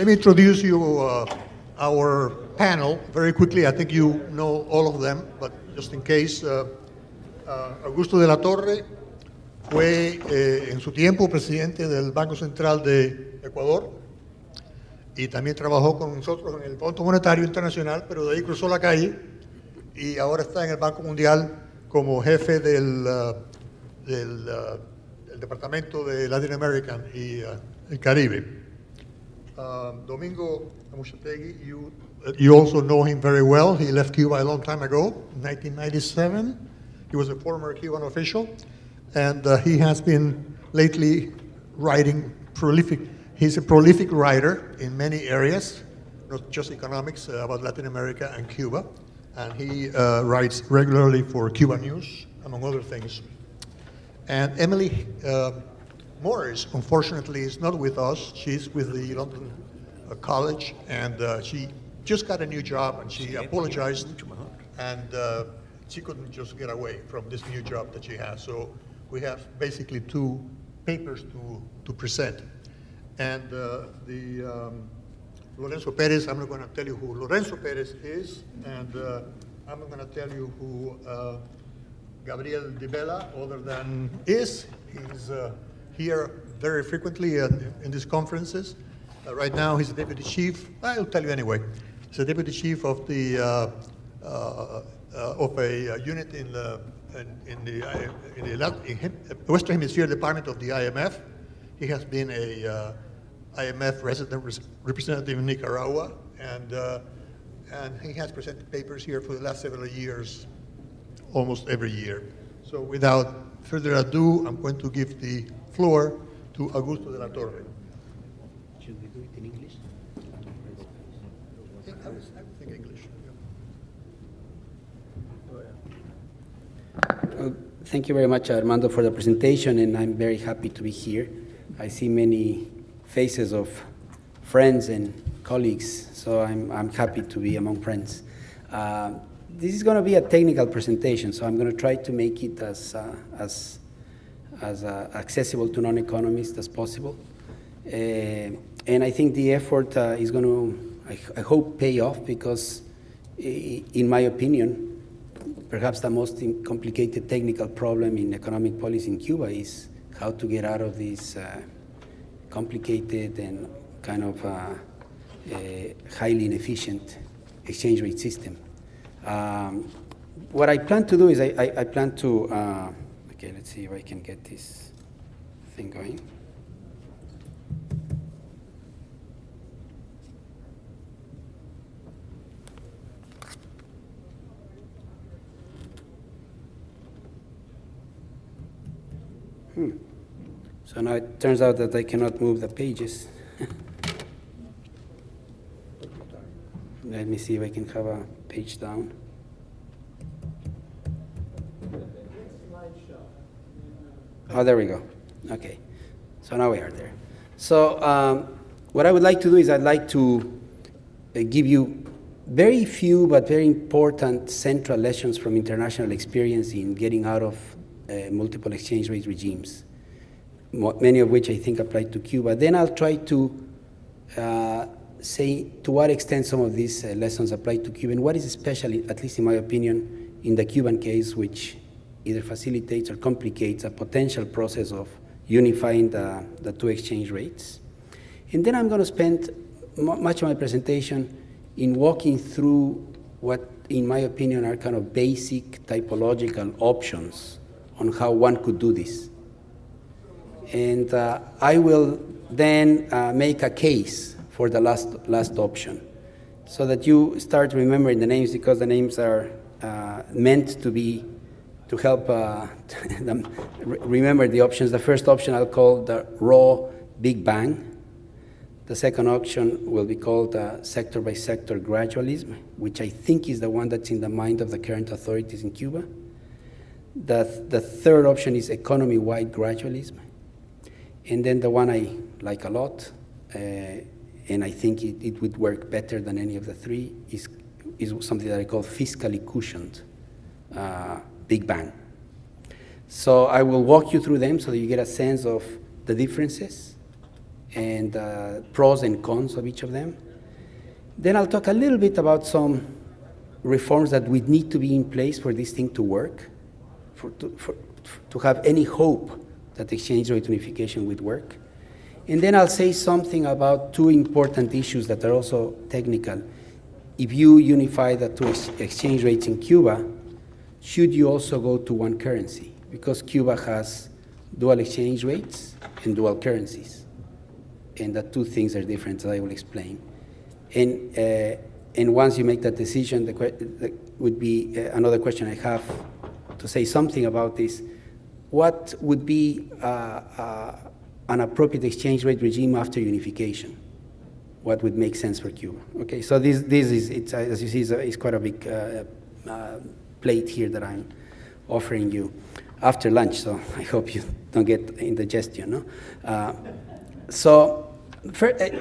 Let me introduce you our panel very quickly. I think you know all of them, but just in case, Augusto de la Torre fue en su tiempo presidente del Banco Central de Ecuador y también trabajó con nosotros en el Fondo Monetario Internacional, pero de ahí cruzó la calle y ahora está en el Banco Mundial como jefe del Departamento de Latinoamérica y el Caribe. Domingo Amuchategui, you also know him very well. He left Cuba a long time ago, 1997. He was a former Cuban official, and he has been lately writing prolific. He's a prolific writer in many areas, not just economics, about Latin America and Cuba. And he writes regularly for Cuba News, among other things. And Emily Morris, unfortunately, is not with us. She's with the London College, and she just got a new job, and she apologized, and she couldn't just get away from this new job that she has. So we have basically two papers to present. And Lorenzo Perez, I'm not going to tell you who Lorenzo Perez is, and I'm not going to tell you who Gabriel Di Bella, other than is. He's here very frequently in these conferences. Right now, he's the deputy chief. I'll tell you anyway. He's the deputy chief of the of a unit in the Western Hemisphere Department of the IMF. He has been a IMF resident representative in Nicaragua, and he has presented papers here for the last several years, almost every year. So without further ado, I'm going to give the floor to Augusto de la Torre. Should we do it in English? I would think English. Well, thank you very much, Armando, for the presentation, and I'm very happy to be here. I see many faces of friends and colleagues, so I'm happy to be among friends. This is going to be a technical presentation, so I'm going to try to make it as accessible to non-economists as possible. And I think the effort is going to, I hope, pay off because, in my opinion, perhaps the most complicated technical problem in economic policy in Cuba is how to get out of this complicated and kind of highly inefficient exchange rate system. What I plan to do is I plan to, okay, let's see if I can get this thing going. So now it turns out that I cannot move the pages. Let me see if I can have a page down. Oh, there we go. Okay. So now we are there. So what I would like to do is I'd like to give you very few but very important central lessons from international experience in getting out of multiple exchange rate regimes, many of which I think apply to Cuba. Then I'll try to say to what extent some of these lessons apply to Cuba, and what is especially, at least in my opinion, in the Cuban case, which either facilitates or complicates a potential process of unifying the two exchange rates. And then I'm going to spend much of my presentation in walking through what, in my opinion, are kind of basic typological options on how one could do this. And I will then make a case for the last option so that you start remembering the names, because the names are meant to help them remember the options. The first option I'll call the raw Big Bang. The second option will be called sector-by-sector gradualism, which I think is the one that's in the mind of the current authorities in Cuba. The third option is economy-wide gradualism. And then the one I like a lot, and I think it would work better than any of the three, is something that I call fiscally cushioned Big Bang. So I will walk you through them so that you get a sense of the differences and pros and cons of each of them. Then I'll talk a little bit about some reforms that would need to be in place for this thing to work, to have any hope that exchange rate unification would work. And then I'll say something about two important issues that are also technical. If you unify the two exchange rates in Cuba, should you also go to one currency? Because Cuba has dual exchange rates and dual currencies. And the two things are different, as I will explain. And once you make that decision, the would be another question I have to say something about this. What would be an appropriate exchange rate regime after unification? What would make sense for Cuba? Okay, so this is, as you see, is quite a big plate here that I'm offering you after lunch, so I hope you don't get indigestion, no?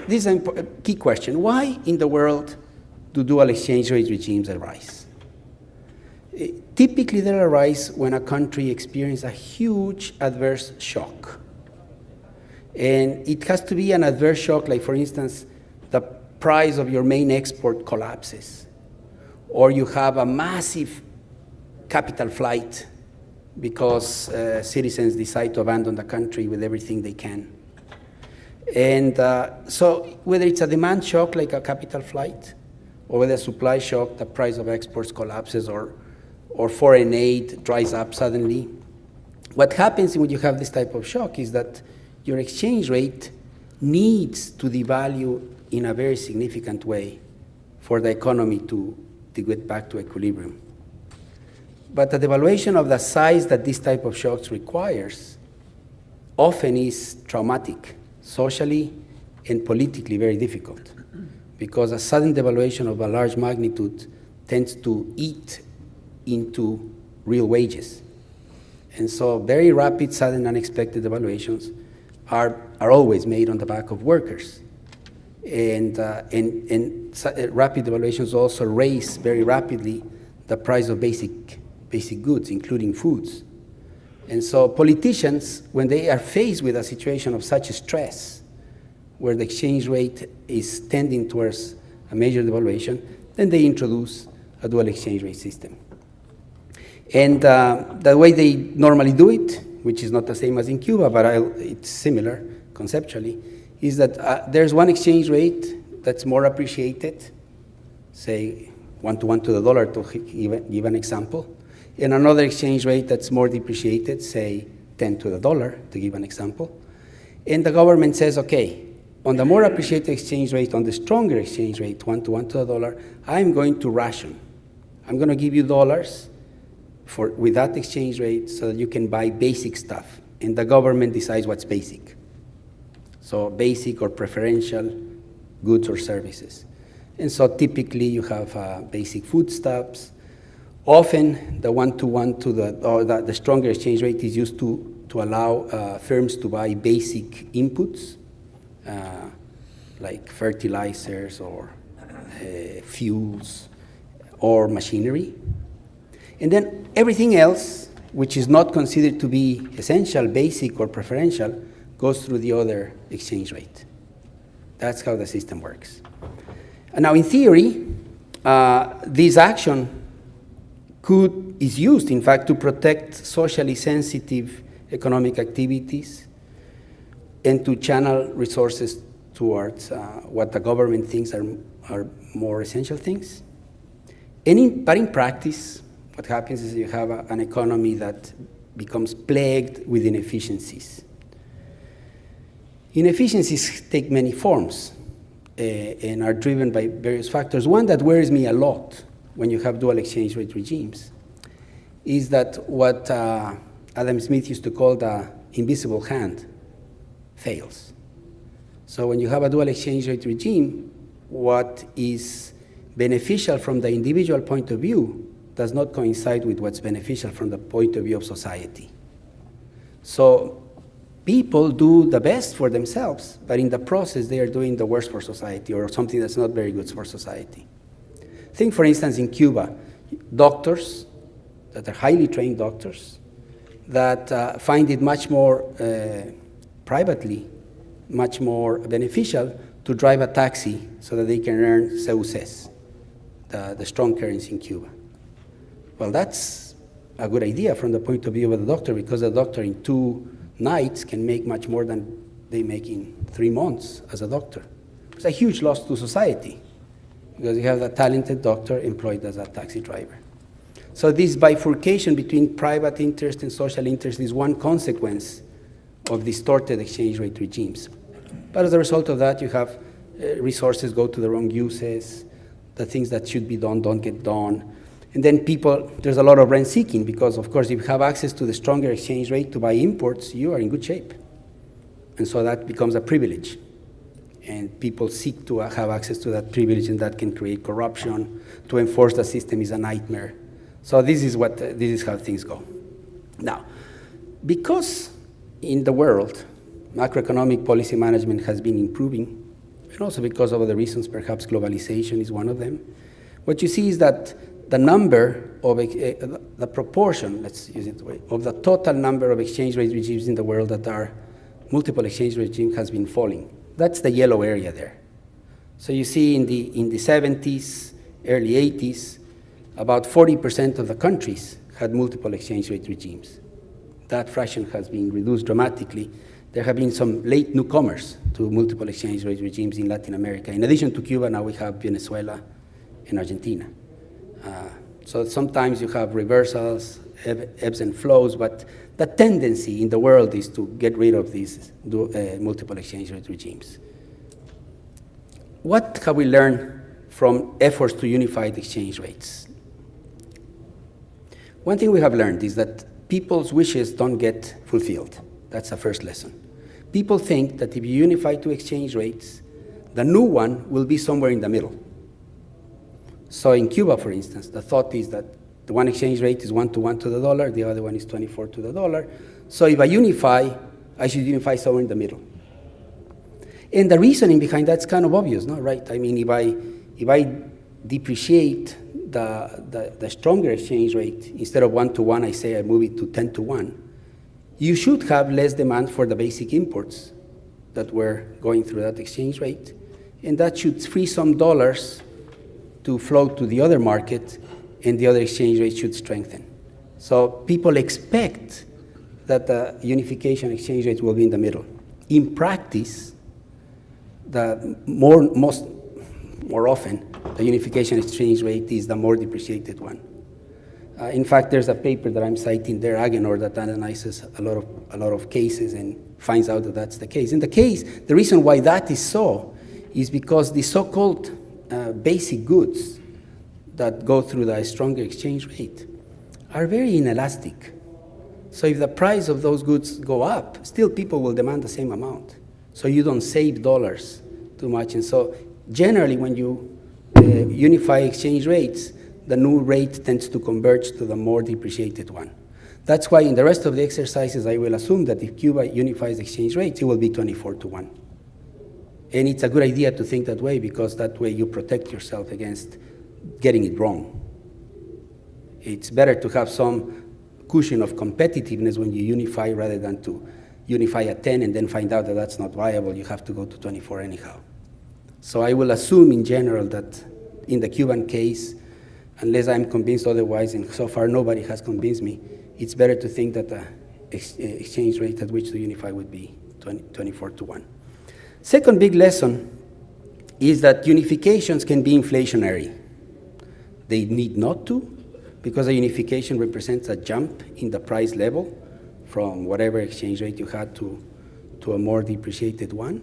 This is a key question. Why in the world do dual exchange rate regimes arise? Typically, they arise when a country experiences a huge adverse shock. And it has to be an adverse shock, like, for instance, the price of your main export collapses, or you have a massive capital flight because citizens decide to abandon the country with everything they can. And so whether it's a demand shock, like a capital flight, or whether a supply shock, the price of exports collapses, or foreign aid dries up suddenly, what happens when you have this type of shock is that your exchange rate needs to devalue in a very significant way for the economy to get back to equilibrium. But the devaluation of the size that this type of shocks requires often is traumatic, socially and politically very difficult, because a sudden devaluation of a large magnitude tends to eat into real wages. And so very rapid, sudden, unexpected devaluations are always made on the back of workers. And rapid devaluations also raise very rapidly the price of basic goods, including foods. And so politicians, when they are faced with a situation of such stress, where the exchange rate is tending towards a major devaluation, then they introduce a dual exchange rate system. And the way they normally do it, which is not the same as in Cuba, but it's similar conceptually, is that there's one exchange rate that's more appreciated, say 1-to-1 to the dollar, to give an example, and another exchange rate that's more depreciated, say 10 to the dollar, to give an example. And the government says, okay, on the more appreciated exchange rate, on the stronger exchange rate, 1-to-1 to the dollar, I'm going to ration. I'm going to give you dollars with that exchange rate so that you can buy basic stuff. And the government decides what's basic. So basic or preferential goods or services. And so typically you have basic foodstuffs. Often the 1-to-1 or the stronger exchange rate is used to allow firms to buy basic inputs, like fertilizers or fuels or machinery. And then everything else, which is not considered to be essential, basic, or preferential, goes through the other exchange rate. That's how the system works. And now in theory, this action is used, in fact, to protect socially sensitive economic activities and to channel resources towards what the government thinks are more essential things. But in practice, what happens is you have an economy that becomes plagued with inefficiencies. Inefficiencies take many forms and are driven by various factors. One that worries me a lot when you have dual exchange rate regimes is that what Adam Smith used to call the invisible hand fails. So when you have a dual exchange rate regime, what is beneficial from the individual point of view does not coincide with what's beneficial from the point of view of society. So people do the best for themselves, but in the process they are doing the worst for society, or something that's not very good for society. Think, for instance, in Cuba, doctors that are highly trained doctors that find it much more privately much more beneficial to drive a taxi so that they can earn CUCs, the strong currency in Cuba. Well, that's a good idea from the point of view of the doctor, because the doctor in 2 nights can make much more than they make in 3 months as a doctor. It's a huge loss to society, because you have a talented doctor employed as a taxi driver. So this bifurcation between private interest and social interest is one consequence of distorted exchange rate regimes. But as a result of that, you have resources go to the wrong uses, the things that should be done don't get done. And then people, there's a lot of rent seeking, because of course if you have access to the stronger exchange rate to buy imports, you are in good shape. And so that becomes a privilege. And people seek to have access to that privilege, and that can create corruption. To enforce the system is a nightmare. So this is how things go. Now, because in the world, macroeconomic policy management has been improving, and also because of other reasons, perhaps globalization is one of them, what you see is that the number of, the proportion, let's use it the way, of the total number of exchange rate regimes in the world that are multiple exchange regimes has been falling. That's the yellow area there. So you see in the 70s, early 80s, about 40% of the countries had multiple exchange rate regimes. That fraction has been reduced dramatically. There have been some late newcomers to multiple exchange rate regimes in Latin America. In addition to Cuba, now we have Venezuela and Argentina. So sometimes you have reversals, ebbs and flows, but the tendency in the world is to get rid of these multiple exchange rate regimes. What have we learned from efforts to unify the exchange rates? One thing we have learned is that people's wishes don't get fulfilled. That's the first lesson. People think that if you unify 2 exchange rates, the new one will be somewhere in the middle. So in Cuba, for instance, the thought is that the one exchange rate is 1-to-1 to the dollar, the other one is 24 to the dollar. So if I unify, I should unify somewhere in the middle. And the reasoning behind that's kind of obvious, no? Right? I mean, if I depreciate the stronger exchange rate, instead of 1-to-1, I say I move it to 10-to-1, you should have less demand for the basic imports that were going through that exchange rate, and that should free some dollars to flow to the other market, and the other exchange rate should strengthen. So people expect that the unification exchange rate will be in the middle. In practice, more often, the unification exchange rate is the more depreciated one. In fact, there's a paper that I'm citing there, Agenor, that analyzes a lot of cases and finds out that that's the case. In the case, the reason why that is so is because the so-called basic goods that go through the stronger exchange rate are very inelastic. So if the price of those goods go up, still people will demand the same amount. So you don't save dollars too much. And so generally when you unify exchange rates, the new rate tends to converge to the more depreciated one. That's why in the rest of the exercises, I will assume that if Cuba unifies exchange rates, it will be 24-to-1. And it's a good idea to think that way, because that way you protect yourself against getting it wrong. It's better to have some cushion of competitiveness when you unify rather than to unify at 10 and then find out that that's not viable. You have to go to 24 anyhow. So I will assume in general that in the Cuban case, unless I'm convinced otherwise, and so far nobody has convinced me, it's better to think that the exchange rate at which to unify would be 24-to-1. Second big lesson is that unifications can be inflationary. They need not to, because a unification represents a jump in the price level from whatever exchange rate you had to a more depreciated one.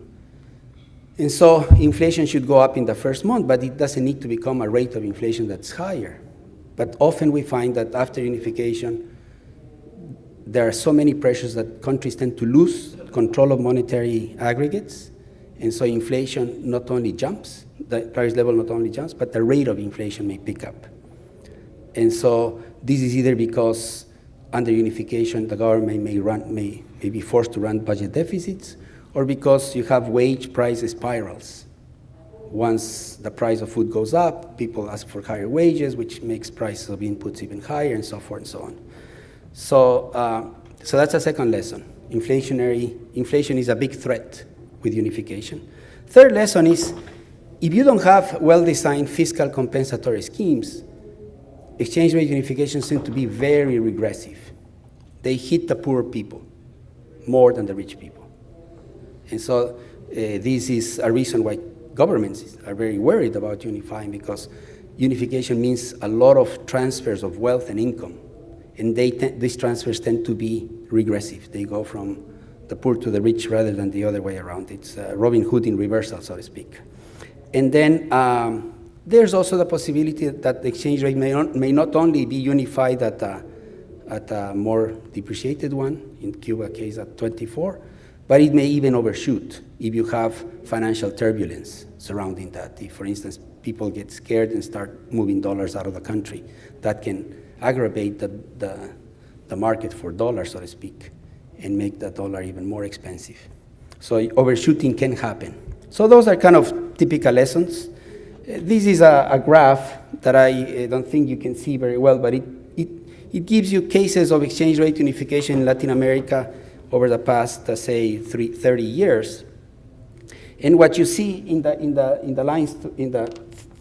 And so inflation should go up in the first month, but it doesn't need to become a rate of inflation that's higher. But often we find that after unification, there are so many pressures that countries tend to lose control of monetary aggregates. And so inflation not only jumps, the price level not only jumps, but the rate of inflation may pick up. And so this is either because under unification, the government may be forced to run budget deficits, or because you have wage price spirals. Once the price of food goes up, people ask for higher wages, which makes prices of inputs even higher, and so forth and so on. So that's a second lesson. Inflation is a big threat with unification. Third lesson is, if you don't have well-designed fiscal compensatory schemes, exchange rate unification seems to be very regressive. They hit the poor people more than the rich people. And so this is a reason why governments are very worried about unifying, because unification means a lot of transfers of wealth and income. And these transfers tend to be regressive. They go from the poor to the rich rather than the other way around. It's Robin Hood in reversal, so to speak. And then there's also the possibility that the exchange rate may not only be unified at a more depreciated one, in Cuba case at 24, but it may even overshoot if you have financial turbulence surrounding that. If, for instance, people get scared and start moving dollars out of the country, that can aggravate the market for dollars, so to speak, and make the dollar even more expensive. So overshooting can happen. So those are kind of typical lessons. This is a graph that I don't think you can see very well, but it gives you cases of exchange rate unification in Latin America over the past, say, 30 years. And what you see in the lines, in the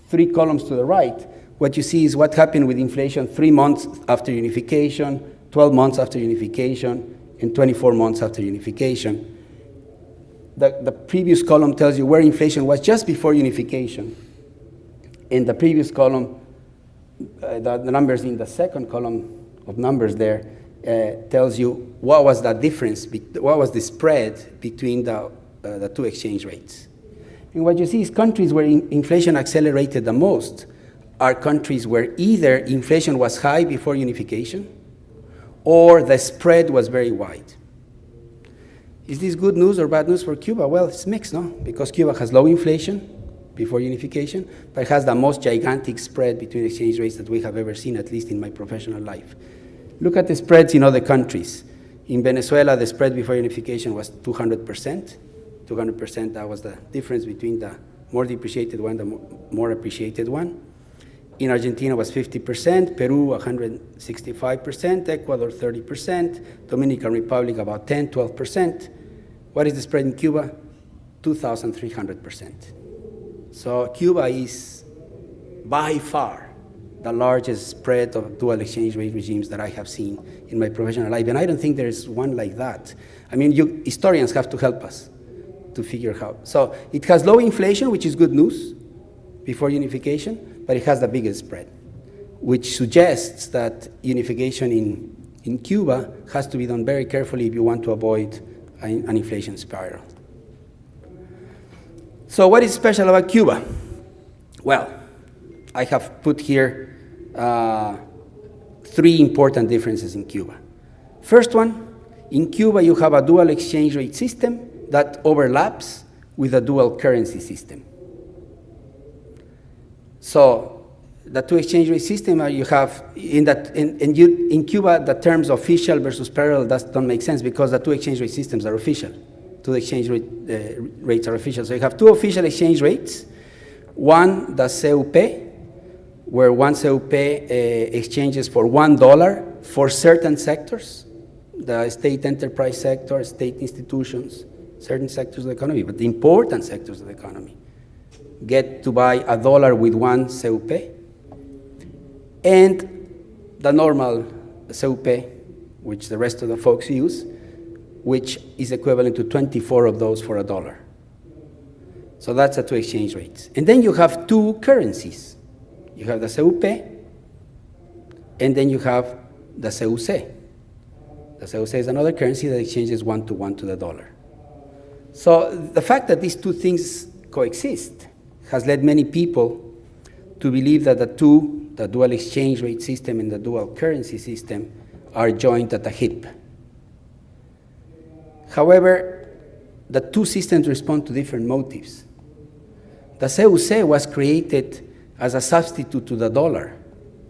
three columns to the right, what you see is what happened with inflation 3 months after unification, 12 months after unification, and 24 months after unification. The previous column tells you where inflation was just before unification. In the previous column, the numbers in the second column of numbers there tells you what was the difference, what was the spread between the two exchange rates. And what you see is countries where inflation accelerated the most are countries where either inflation was high before unification or the spread was very wide. Is this good news or bad news for Cuba? Well, it's mixed, no? Because Cuba has low inflation before unification, but it has the most gigantic spread between exchange rates that we have ever seen, at least in my professional life. Look at the spreads in other countries. In Venezuela, the spread before unification was 200%. 200%, that was the difference between the more depreciated one, the more appreciated one. In Argentina, it was 50%, Peru, 165%, Ecuador, 30%, Dominican Republic, about 10, 12%. What is the spread in Cuba? 2,300%. So Cuba is by far the largest spread of dual exchange rate regimes that I have seen in my professional life, and I don't think there is one like that. I mean, historians have to help us to figure out. So it has low inflation, which is good news before unification, but it has the biggest spread, which suggests that unification in Cuba has to be done very carefully if you want to avoid an inflation spiral. So what is special about Cuba? Well, I have put here 3 important differences in Cuba. First one, in Cuba you have a dual exchange rate system that overlaps with a dual currency system. So the two exchange rate system you have in Cuba, the terms official versus parallel don't make sense because the two exchange rate systems are official. Two exchange rates are official. So you have 2 official exchange rates. One, the CUP, where one CUP exchanges for $1 for certain sectors, the state enterprise sector, state institutions, certain sectors of the economy, but the important sectors of the economy get to buy $1 with one CUP, and the normal CUP, which the rest of the folks use, which is equivalent to 24 of those for $1. So that's the 2 exchange rates. And then you have 2 currencies. You have the CUP, and then you have the CUC. The CUC is another currency that exchanges 1-to-1 to the dollar. So the fact that these 2 things coexist has led many people to believe that the dual exchange rate system and the dual currency system are joined at the hip. However, the 2 systems respond to different motives. The CUC was created as a substitute to the dollar,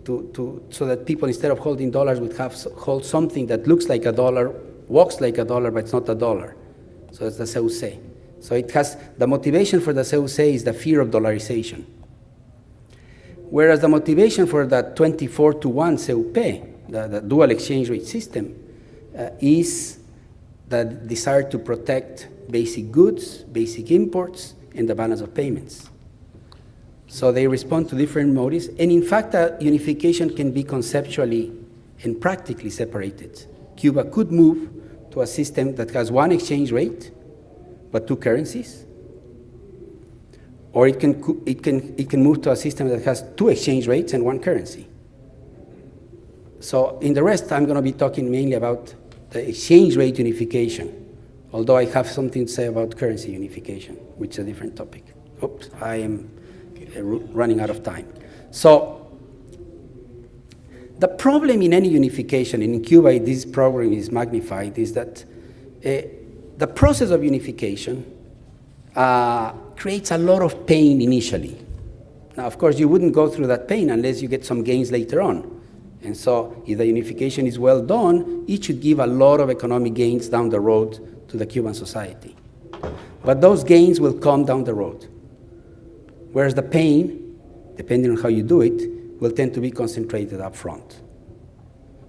so that people, instead of holding dollars, would hold something that looks like a dollar, walks like a dollar, but it's not a dollar. So it's the CUC. So it has, the motivation for the CUC is the fear of dollarization. Whereas the motivation for the 24-to-1 CUP, the dual exchange rate system, is the desire to protect basic goods, basic imports, and the balance of payments. So they respond to different motives, and in fact, unification can be conceptually and practically separated. Cuba could move to a system that has one exchange rate, but two currencies, or it can move to a system that has two exchange rates and one currency. So in the rest, I'm going to be talking mainly about the exchange rate unification, although I have something to say about currency unification, which is a different topic. Oops, I am running out of time. So the problem in any unification, and in Cuba this problem is magnified, is that the process of unification creates a lot of pain initially. Now, of course, you wouldn't go through that pain unless you get some gains later on. And so if the unification is well done, it should give a lot of economic gains down the road to the Cuban society. But those gains will come down the road. Whereas the pain, depending on how you do it, will tend to be concentrated up front.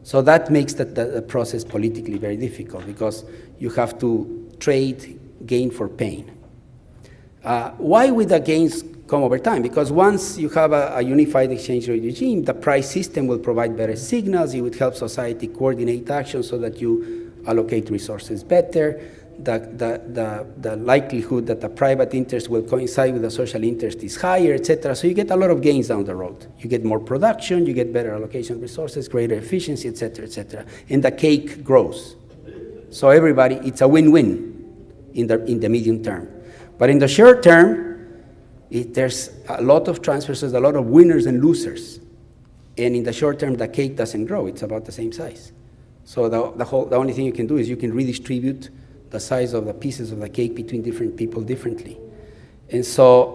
So that makes the process politically very difficult because you have to trade gain for pain. Why would the gains come over time? Because once you have a unified exchange rate regime, the price system will provide better signals. It would help society coordinate action so that you allocate resources better. The likelihood that the private interest will coincide with the social interest is higher, etc. So you get a lot of gains down the road. You get more production, you get better allocation of resources, greater efficiency, etc., etc. And the cake grows. So everybody, it's a win-win in the medium term. But in the short term, there's a lot of transfers, a lot of winners and losers. And in the short term, the cake doesn't grow. It's about the same size. So the only thing you can do is you can redistribute the size of the pieces of the cake between different people differently. And so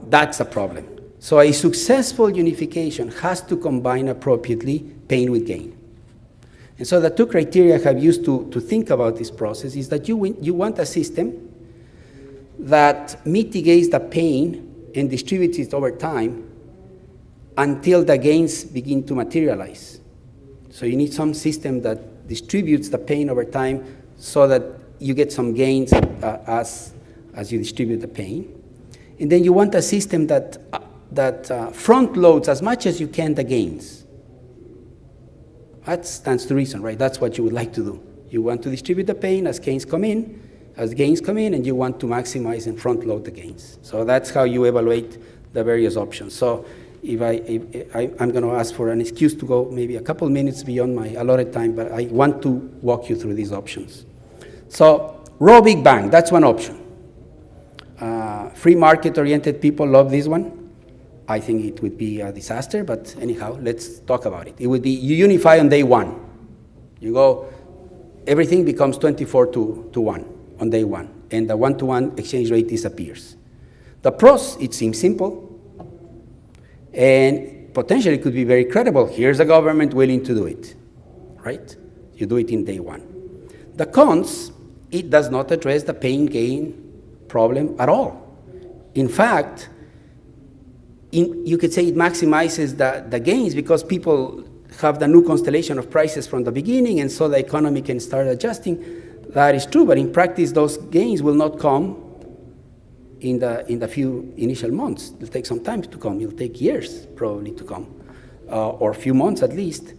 that's a problem. So a successful unification has to combine appropriately pain with gain. And so the two criteria I have used to think about this process is that you want a system that mitigates the pain and distributes it over time until the gains begin to materialize. So you need some system that distributes the pain over time so that you get some gains as you distribute the pain. And then you want a system that front loads as much as you can the gains. That stands to reason, right? That's what you would like to do. You want to distribute the pain as gains come in, and you want to maximize and front load the gains. So that's how you evaluate the various options. So if I'm going to ask for an excuse to go maybe a couple minutes beyond my allotted time, but I want to walk you through these options. So raw Big Bang, that's one option. Free market-oriented people love this one. I think it would be a disaster, but anyhow, let's talk about it. It would be you unify on day one. You go, everything becomes 24 to 1 on day one, and the 1-to-1 exchange rate disappears. The pros, it seems simple, and potentially could be very credible. Here's a government willing to do it, right? You do it in day one. The cons, it does not address the pain-gain problem at all. In fact, you could say it maximizes the gains because people have the new constellation of prices from the beginning, and so the economy can start adjusting. That is true, but in practice, those gains will not come in the few initial months. It'll take some time to come. It'll take years, probably, to come, or a few months at least.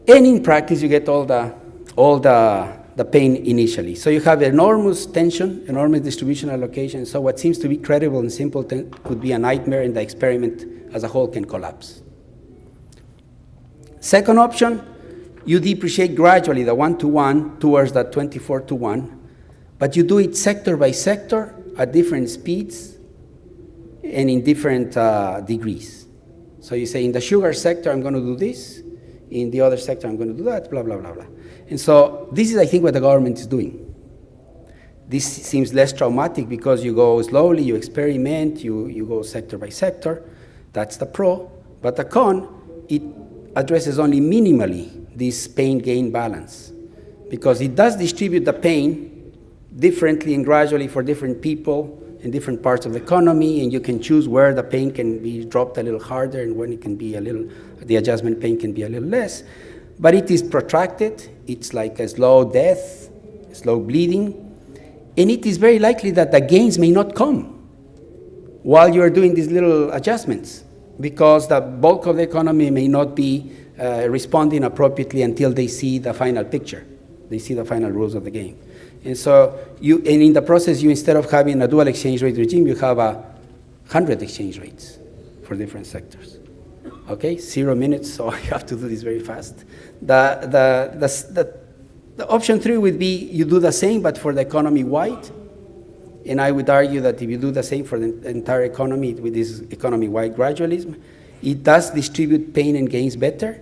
And in practice, you get all the pain initially. So you have enormous tension, enormous distribution allocation. So what seems to be credible and simple could be a nightmare, and the experiment as a whole can collapse. Second option, you depreciate gradually the 1-to-1 towards that 24-to-1, but you do it sector by sector at different speeds and in different degrees. So you say, in the sugar sector, I'm going to do this. In the other sector, I'm going to do that, blah, blah, blah, blah. And so this is, I think, what the government is doing. This seems less traumatic because you go slowly, you experiment, you go sector by sector. That's the pro. But the con, it addresses only minimally this pain-gain balance, because it does distribute the pain differently and gradually for different people in different parts of the economy, and you can choose where the pain can be dropped a little harder and when it can be the adjustment pain can be a little less. But it is protracted. It's like a slow death, slow bleeding, And it is very likely that the gains may not come while you are doing these little adjustments, because the bulk of the economy may not be responding appropriately until they see the final picture. They see the final rules of the game. And so, and in the process, you, instead of having a dual exchange rate regime, you have 100 exchange rates for different sectors. Okay, 0 minutes, so I have to do this very fast. The option 3 would be you do the same, but for the economy-wide. And I would argue that if you do the same for the entire economy with this economy-wide gradualism, it does distribute pain and gains better,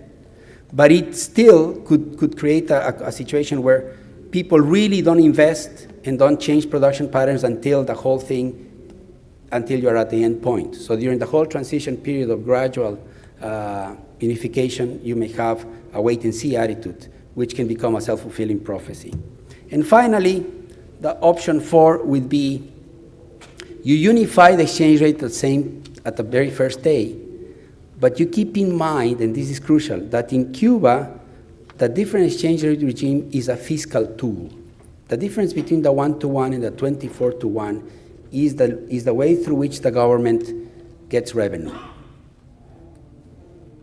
but it still could create a situation where people really don't invest and don't change production patterns until the whole thing, until you're at the end point. So during the whole transition period of gradual unification, you may have a wait-and-see attitude, which can become a self-fulfilling prophecy. And finally, the option 4 would be you unify the exchange rate at the very first day, but you keep in mind, and this is crucial, that in Cuba, the different exchange rate regime is a fiscal tool. The difference between the 1-to-1 and the 24-to-1 is the way through which the government gets revenue.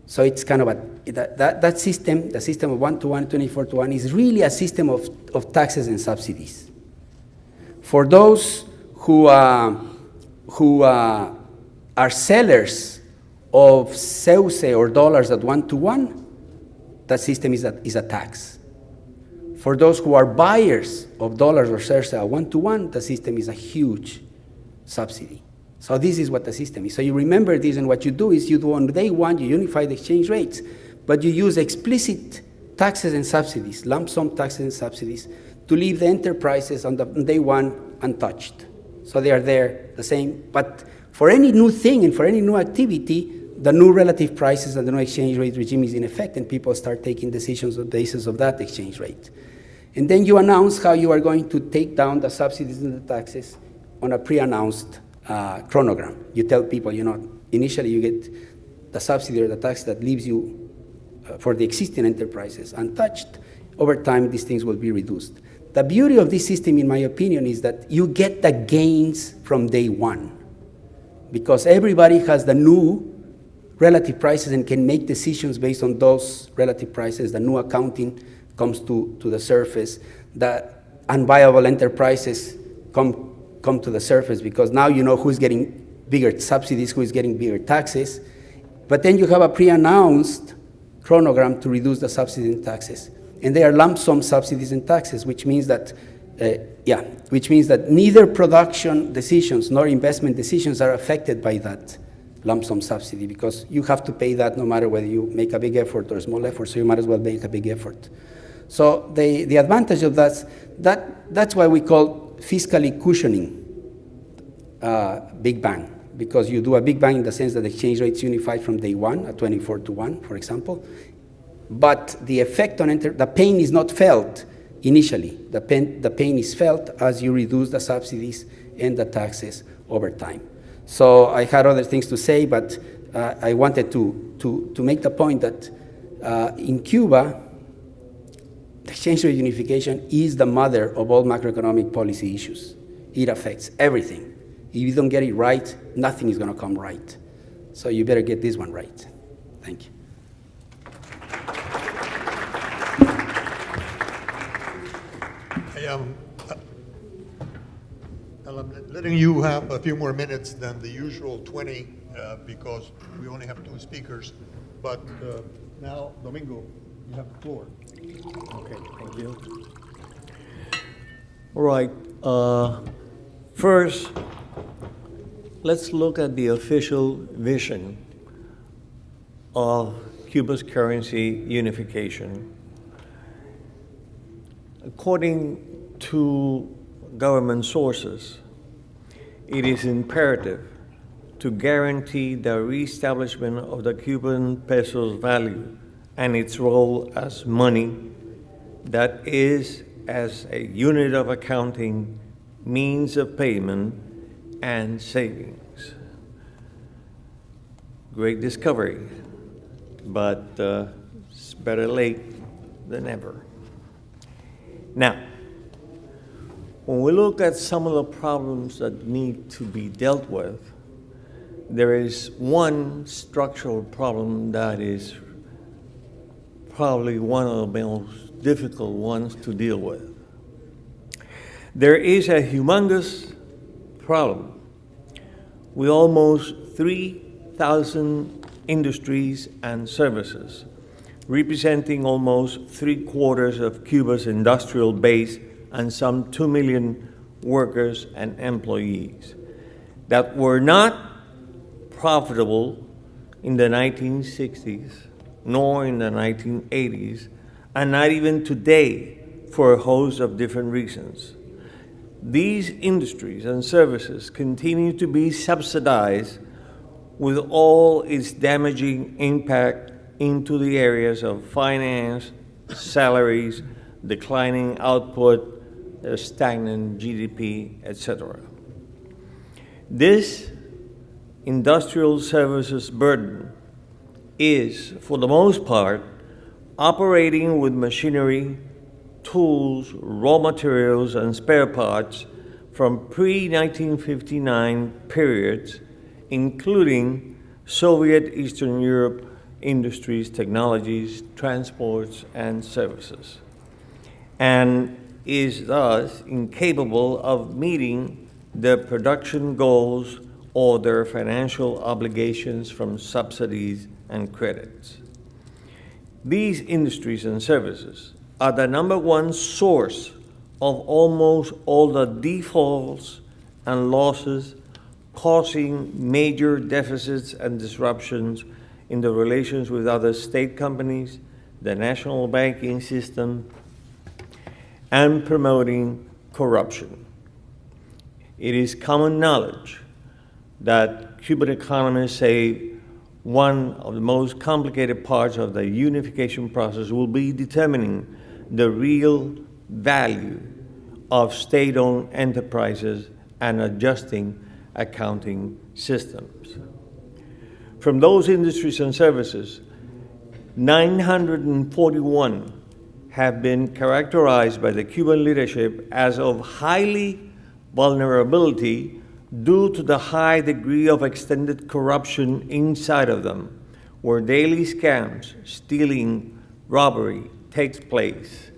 So it's kind of that system, the system of 1-to-1, 24-to-1, is really a system of taxes and subsidies. For those who are sellers of CEUCE or dollars at 1-to-1, that system is a tax. For those who are buyers of dollars or CEUCE at 1-to-1, the system is a huge subsidy. So this is what the system is. So you remember this, and what you do is you do on day one, you unify the exchange rates, but you use explicit taxes and subsidies, lump sum taxes and subsidies, to leave the enterprises on day one untouched. So they are there, the same. But for any new thing and for any new activity, the new relative prices and the new exchange rate regime is in effect, and people start taking decisions on the basis of that exchange rate. And then you announce how you are going to take down the subsidies and the taxes on a pre-announced chronogram. You tell people, initially you get the subsidy or the tax that leaves you for the existing enterprises untouched. Over time, these things will be reduced. The beauty of this system, in my opinion, is that you get the gains from day one, because everybody has the new relative prices and can make decisions based on those relative prices. The new accounting comes to the surface. The unviable enterprises come to the surface, because now you know who's getting bigger subsidies, who is getting bigger taxes. But then you have a pre-announced chronogram to reduce the subsidies and taxes. And they are lump sum subsidies and taxes, which means that neither production decisions nor investment decisions are affected by that lump sum subsidy, because you have to pay that no matter whether you make a big effort or a small effort, so you might as well make a big effort. So the advantage of that's why we call fiscally cushioning Big Bang, because you do a Big Bang in the sense that the exchange rate is unified from day one at 24-to-1, for example, but the effect on the pain is not felt initially. The pain is felt as you reduce the subsidies and the taxes over time. So I had other things to say, but I wanted to make the point that in Cuba, the exchange rate unification is the mother of all macroeconomic policy issues. It affects everything. If you don't get it right, nothing is going to come right. So you better get this one right. Thank you. I'm letting you have a few more minutes than the usual 20 because we only have 2 speakers. But now, Domingo, you have the floor. Okay, thank you. All right. First, let's look at the official vision of Cuba's currency unification. According to government sources, it is imperative to guarantee the reestablishment of the Cuban peso's value and its role as money, that is, as a unit of accounting, means of payment, and savings. Great discovery, but it's better late than never. Now, When we look at some of the problems that need to be dealt with, there is one structural problem that is probably one of the most difficult ones to deal with. There is a humongous problem with almost 3,000 industries and services, representing almost 3/4 of Cuba's industrial base and some 2 million workers and employees that were not profitable in the 1960s, nor in the 1980s, and not even today for a host of different reasons. These industries and services continue to be subsidized with all its damaging impact into the areas of finance, salaries, declining output, stagnant GDP, etc. This industrial services burden is, for the most part, operating with machinery, tools, raw materials, and spare parts from pre-1959 periods, including Soviet Eastern Europe industries, technologies, transports, and services, and is thus incapable of meeting their production goals or their financial obligations from subsidies and credits. These industries and services are the number one source of almost all the defaults and losses, causing major deficits and disruptions in the relations with other state companies, the national banking system, and promoting corruption. It is common knowledge that Cuban economists say one of the most complicated parts of the unification process will be determining the real value of state-owned enterprises and adjusting accounting systems. From those industries and services, 941 have been characterized by the Cuban leadership as of highly vulnerability due to the high degree of extended corruption inside of them, where daily scams, stealing, robbery takes place.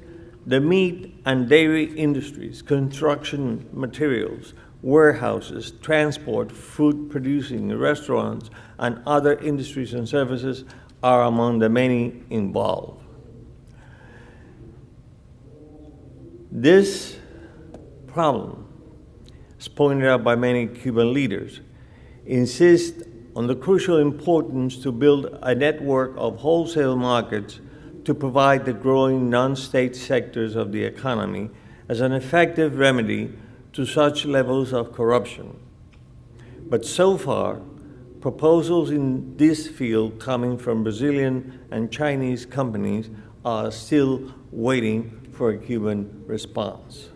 The meat and dairy industries, construction materials, warehouses, transport, food producing, restaurants, and other industries and services are among the many involved. This problem, as pointed out by many Cuban leaders, insists on the crucial importance to build a network of wholesale markets to provide the growing non-state sectors of the economy as an effective remedy to such levels of corruption. But so far, proposals in this field coming from Brazilian and Chinese companies are still waiting for a Cuban response.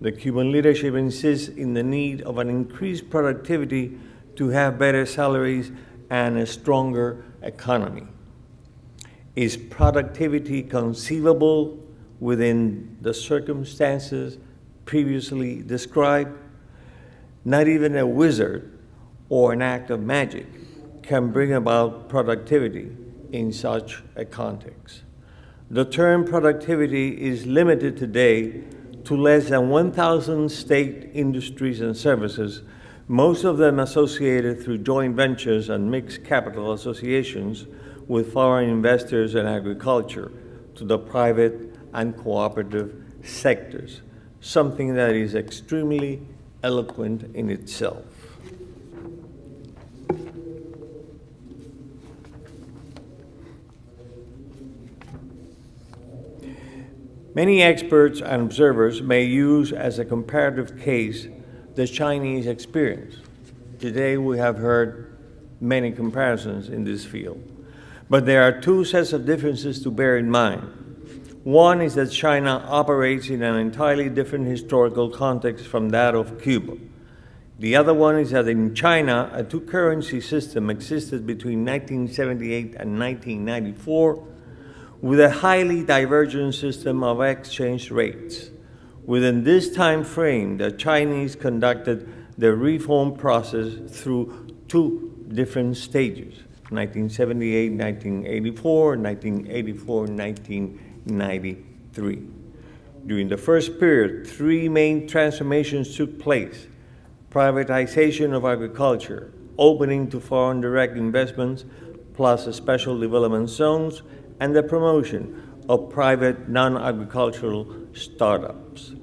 The Cuban leadership insists in the need of an increased productivity to have better salaries and a stronger economy. Is productivity conceivable within the circumstances previously described? Not even a wizard or an act of magic can bring about productivity in such a context. The term productivity is limited today to less than 1,000 state industries and services, most of them associated through joint ventures and mixed capital associations with foreign investors and agriculture, to the private and cooperative sectors, something that is extremely eloquent in itself. Many experts and observers may use as a comparative case the Chinese experience. Today we have heard many comparisons in this field. But there are two sets of differences to bear in mind. One is that China operates in an entirely different historical context from that of Cuba. The other one is that in China, a two-currency system existed between 1978 and 1994, with a highly divergent system of exchange rates, Within this time frame, the Chinese conducted the reform process through two different stages, 1978, 1984, 1984, 1993. During the first period, three main transformations took place: privatization of agriculture, opening to foreign direct investments, plus special development zones, and the promotion of private non-agricultural startups.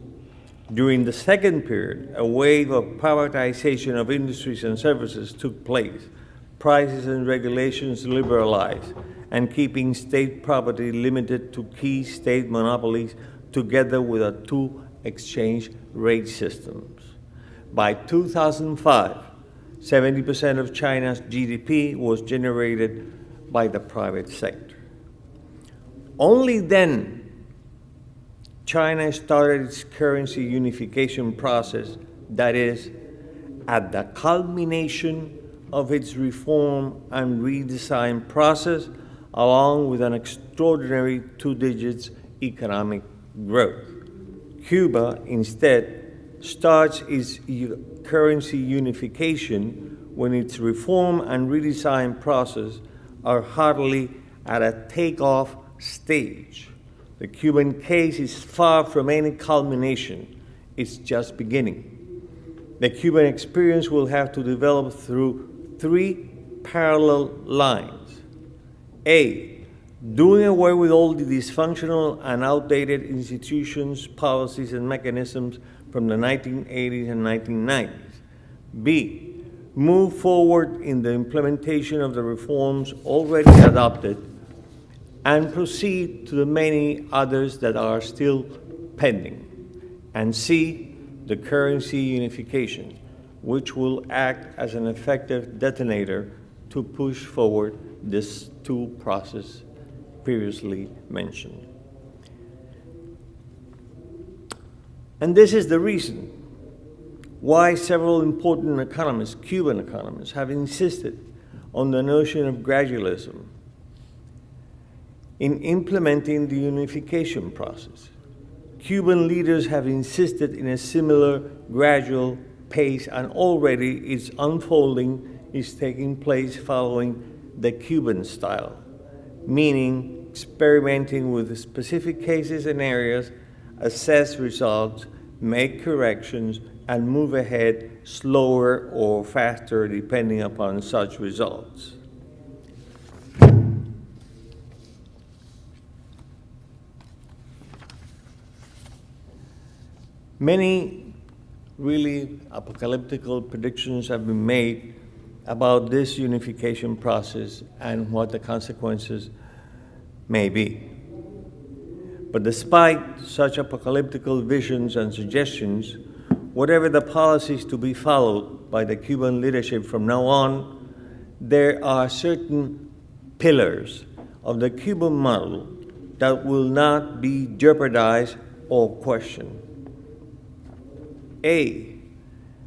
During the second period, a wave of privatization of industries and services took place, prices and regulations liberalized, and keeping state property limited to key state monopolies together with a two exchange rate systems. By 2005, 70% of China's GDP was generated by the private sector. Only then, China started its currency unification process, that is, at the culmination of its reform and redesign process, along with an extraordinary two-digit economic growth. Cuba, instead, starts its currency unification when its reform and redesign process are hardly at a takeoff stage. The Cuban case is far from any culmination. It's just beginning. The Cuban experience will have to develop through three parallel lines. A, doing away with all the dysfunctional and outdated institutions, policies, and mechanisms from the 1980s and 1990s. B, move forward in the implementation of the reforms already adopted and proceed to the many others that are still pending. And C, the currency unification, which will act as an effective detonator to push forward this two process previously mentioned. And this is the reason why several important economists, Cuban economists, have insisted on the notion of gradualism in implementing the unification process. Cuban leaders have insisted in a similar gradual pace, and already its unfolding is taking place following the Cuban style, meaning experimenting with specific cases and areas, assess results, make corrections, and move ahead slower or faster depending upon such results. Many really apocalyptical predictions have been made about this unification process and what the consequences may be. But despite such apocalyptical visions and suggestions, whatever the policies to be followed by the Cuban leadership from now on, there are certain pillars of the Cuban model that will not be jeopardized or questioned. A,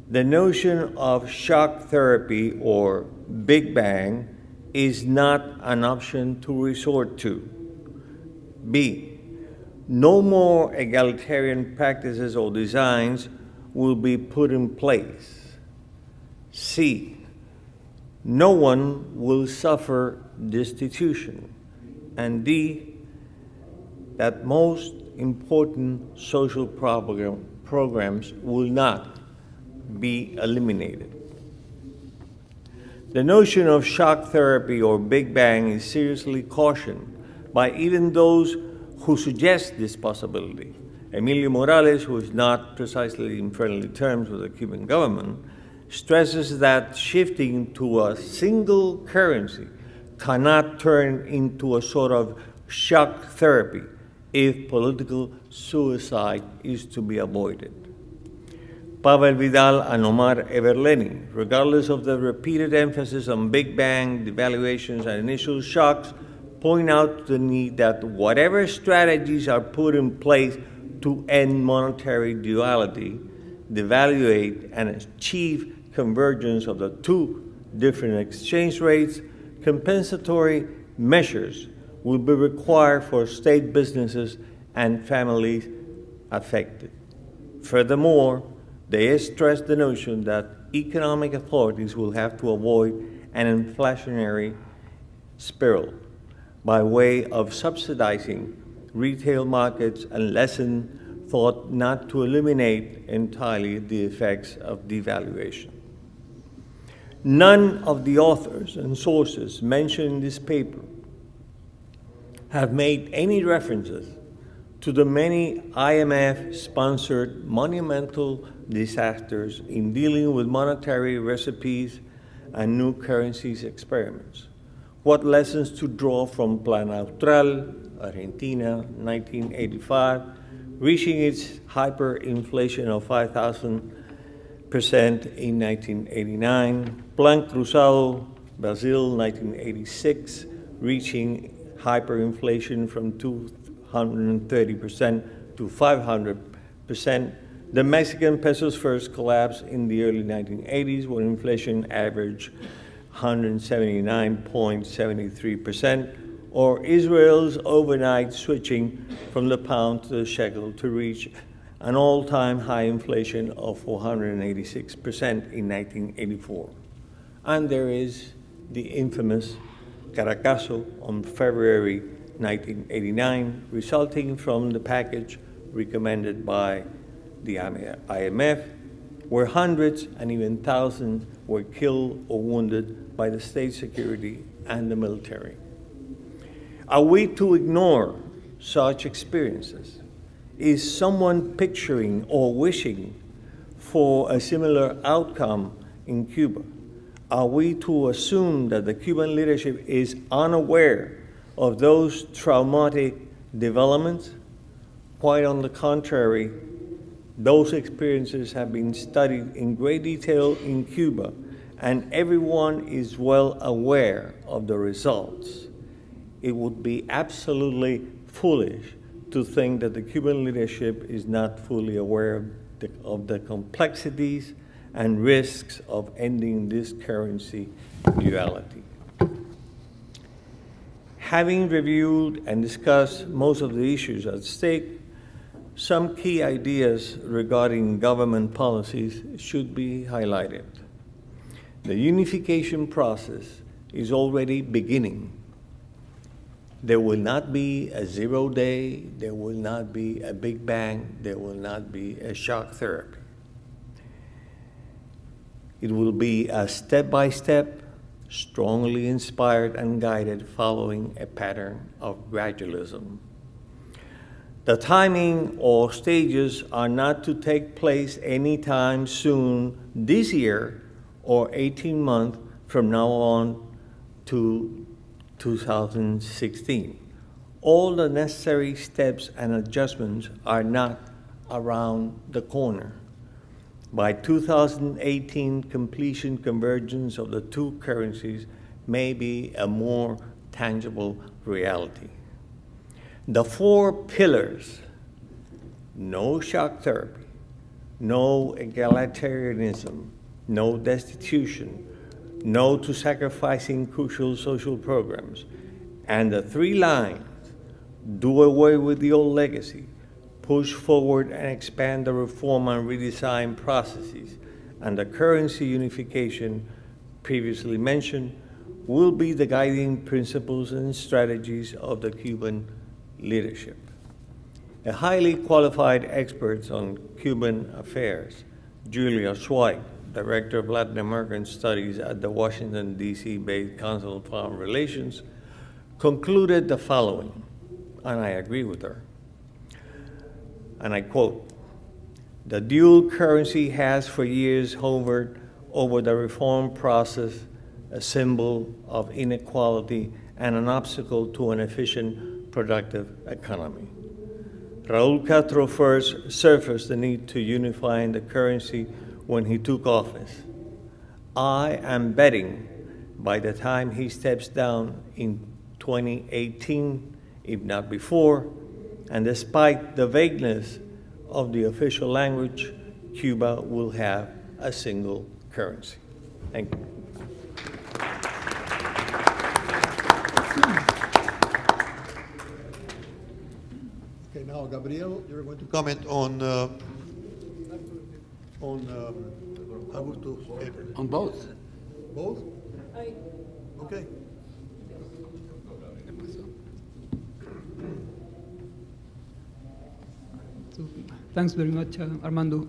the notion of shock therapy or Big Bang is not an option to resort to. B, no more egalitarian practices or designs will be put in place. C, no one will suffer destitution. And D, that most important social programs will not be eliminated. The notion of shock therapy or Big Bang is seriously cautioned by even those who suggest this possibility. Emilio Morales, who is not precisely in friendly terms with the Cuban government, stresses that shifting to a single currency cannot turn into a sort of shock therapy if political suicide is to be avoided. Pavel Vidal and Omar Everleni, regardless of the repeated emphasis on Big Bang, devaluations, and initial shocks, point out the need that whatever strategies are put in place to end monetary duality, devaluate, and achieve convergence of the two different exchange rates, compensatory measures will be required for state businesses and families affected. Furthermore, they stress the notion that economic authorities will have to avoid an inflationary spiral by way of subsidizing retail markets and lessen thought not to eliminate entirely the effects of devaluation. None of the authors and sources mentioned in this paper have made any references to the many IMF-sponsored monumental disasters in dealing with monetary recipes and new currencies experiments. What lessons to draw from Plan Austral, Argentina, 1985, reaching its hyperinflation of 5,000% in 1989, Plan Cruzado, Brazil, 1986, reaching hyperinflation from 230% to 500%. The Mexican peso's first collapse in the early 1980s, when inflation averaged 179.73%, or Israel's overnight switching from the pound to the shekel to reach an all-time high inflation of 486% in 1984. And there is the infamous Caracazo on February 1989, resulting from the package recommended by the IMF, where hundreds and even thousands were killed or wounded by the state security and the military. Are we to ignore such experiences? Is someone picturing or wishing for a similar outcome in Cuba? Are we to assume that the Cuban leadership is unaware of those traumatic developments? Quite on the contrary, those experiences have been studied in great detail in Cuba, and everyone is well aware of the results. It would be absolutely foolish to think that the Cuban leadership is not fully aware of the complexities and risks of ending this currency duality. Having reviewed and discussed most of the issues at stake, some key ideas regarding government policies should be highlighted. The unification process is already beginning. There will not be a 0 day, there will not be a big bang, there will not be a shock therapy. It will be a step-by-step, strongly inspired and guided following a pattern of gradualism. The timing or stages are not to take place anytime soon this year or 18 months from now on to 2016. All the necessary steps and adjustments are not around the corner. By 2018, completion convergence of the two currencies may be a more tangible reality. The four pillars, no shock therapy, no egalitarianism, no destitution, no to sacrificing crucial social programs, and the three lines, do away with the old legacy, push forward and expand the reform and redesign processes, and the currency unification previously mentioned will be the guiding principles and strategies of the Cuban leadership. A highly qualified expert on Cuban affairs, Julia Schweig, Director of Latin American Studies at the Washington, D.C.-based Council of Foreign Relations, concluded the following, and I agree with her. And I quote, "The dual currency has for years hovered over the reform process, a symbol of inequality and an obstacle to an efficient, productive economy. Raúl Castro first surfaced the need to unify the currency when he took office. I am betting by the time he steps down in 2018, if not before, and despite the vagueness of the official language, Cuba will have a single currency." Thank you. Okay, now, Gabriel, you're going to comment on on Augusto's paper? On both. Both? Okay. So, thanks very much, Armando.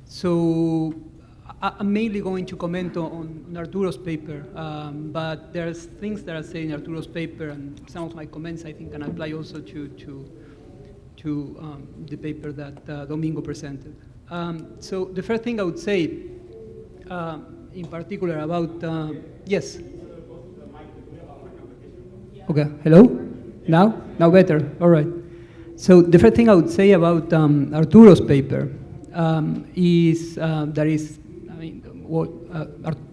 So I'm mainly going to comment on Arturo's paper, but there's things that are said in Arturo's paper, and some of my comments I think can apply also to the paper that Domingo presented. So the first thing I would say, in particular about, yes. Okay, hello? Now? Now better, all right. So the first thing I would say about Arturo's paper is there is, I mean, what,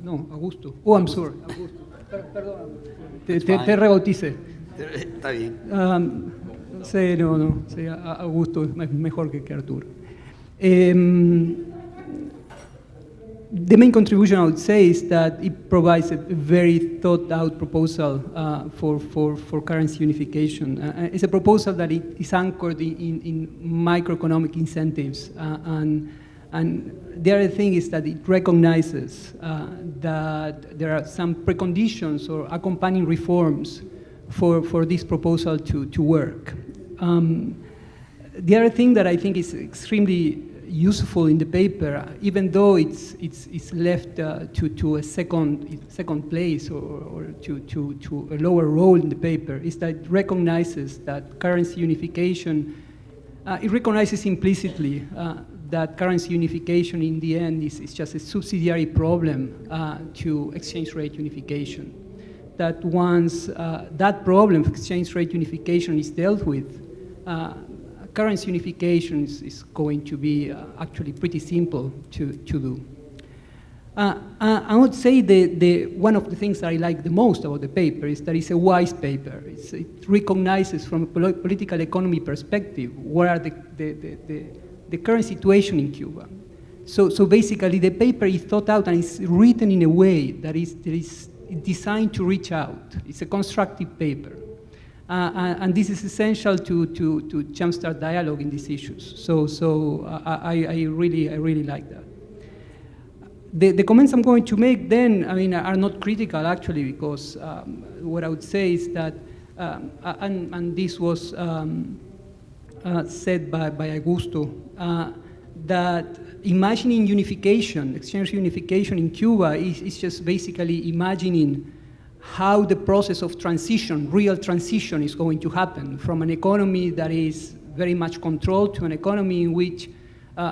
no, Augusto. Oh, I'm sorry, Augusto. Perdón, te rebauticé. Está bien. Sí, no, sí, Augusto es mejor que Arturo. The main contribution I would say is that it provides a very thought-out proposal for currency unification. It's a proposal that is anchored in microeconomic incentives, and the other thing is that it recognizes that there are some preconditions or accompanying reforms for this proposal to work. The other thing that I think is extremely useful in the paper, even though it's left to a second place or to a lower role in the paper, is that it recognizes that currency unification, it recognizes implicitly that currency unification in the end is just a subsidiary problem to exchange rate unification. That once that problem of exchange rate unification is dealt with, currency unification is going to be actually pretty simple to do. I would say one of the things that I like the most about the paper is that it's a wise paper. It recognizes from a political economy perspective what are the current situation in Cuba. So basically the paper is thought out and is written in a way that is designed to reach out. It's a constructive paper. And this is essential to jumpstart dialogue in these issues. So I really like that. The comments I'm going to make then, I mean, are not critical actually, because what I would say is that, and this was said by Augusto, that imagining unification, exchange unification in Cuba is just basically imagining how the process of transition, real transition, is going to happen from an economy that is very much controlled to an economy in which